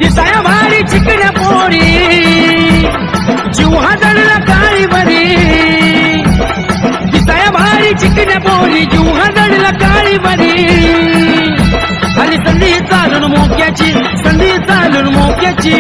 दिसाया भारी चिकण्या पोरी जीव हादळला काळी बरी दिसाया भारी चिकण्या पोरी जीव हादळला काळी बरी आणि संधी चालून मोक्याची संधी चालून मोक्याची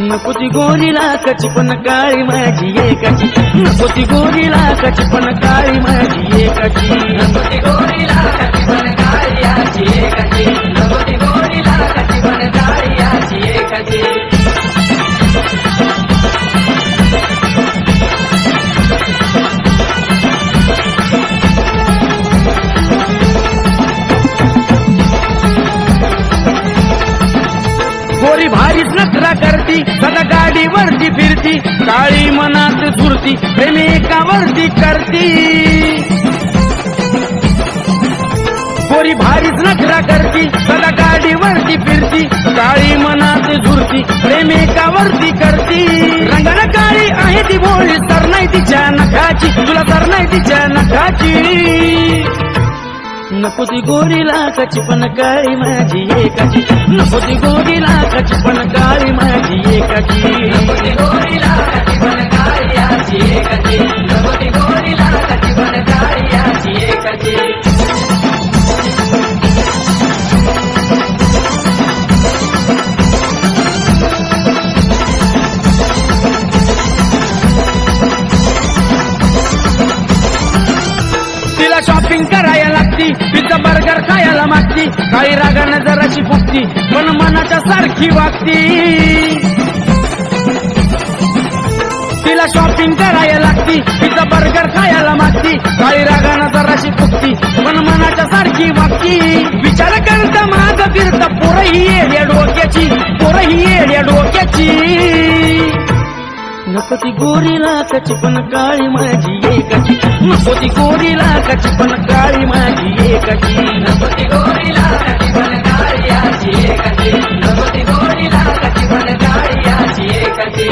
नको ती गोरी लाखाची पण काळी माझी एकाची नको ती गोरी लाखाची पण काळी माझी एकाची नको ती गोरी लाखाची पण काळी याची एकाची नको ती गोरी लाखाची पण काळी याची एकाची गोरी भारीच नखरा करती सदा गाडीवरती फिरती काळी मनात झुरती प्रेमी एकावरती करती गोरी भारीच नखरा करती सदा गाडीवरती फिरती काळी मनात झुरती प्रेमी एकावरती करती रंगाला काळी आहे ती भोळी सर नाही तिच्या नखाची तुला सर नाही तिच्या नखाची नको ती गोरी लाखाची पण काळी माझी एकाची नको ती गोरी लाखाची पण काळी माझी एकाची नको ती गोरी लाखाची पण काळी याची एकाची नको ती गोरी लाखाची पण काळी याची एकाची तिला शॉपिंग करायला लागती पिझ्झा बर्गर खायला मागती काही रागानं जराशी फुगती पण मनाच्या सारखी वागती तिला शॉपिंग करायला लागती पिझ्झा बर्गर खायला मागती काही रागानं जराशी फुगती पण मनाच्या सारखी वागती विचार करता माग फिरता पोरही येड्या डोक्याची पोरही येड्या डोक्याची नको ती गोरी लाखाची पण काळी माझी एकाची नको ती गोरी लाखाची पण काळी माझी एकाची नको ती गोरी लाखाची पण काळी याची एकाची नको ती गोरी लाखाची पण काळी याची एकाची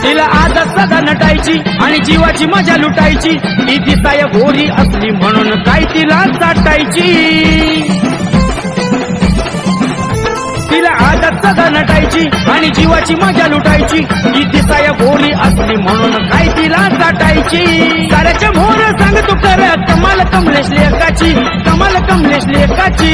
तिला आदत सदा नटायची आणि जीवाची मजा लुटायची ती दिसाया गोरी असली म्हणून काय तिला चाटायची तिला आदत सदा नटायची आणि जीवाची मजा लुटायची ती दिसाया गोरी असली म्हणून काय तिला चाटायची साऱ्याच्या मोर सांगतो कर कमाल कमलेश लेकाची कमाल कमलेश लेकाची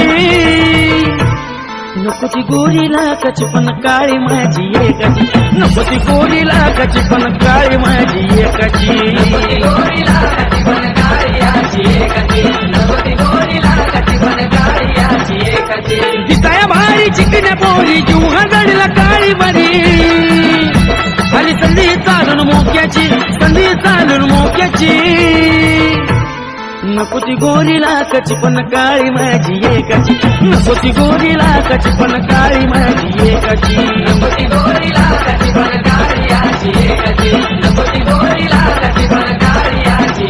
नको ती गोरी लाखाची पण काळी माझी एकाची नको ती गोरी लाखाची पण काळी माझी एकाची नको ती गोरी लाखाची पण काळी याची एकाची नको ती गोरी लाखाची पण काळी याची एकाची दिसाया भारी चिकण्या पोरी जीव हादळला काळी बरी आणि संधी चालून मोक्याची संधी चालून मोक्याची नको ती गोरी लाखाची पण काळी माझी एकाची नको ती गोरी लाखाची पण काळी माझी एकाची नको ती गोरी लाखाची पण काळी याची एकाची नको ती गोरी लाखाची पण काळी याची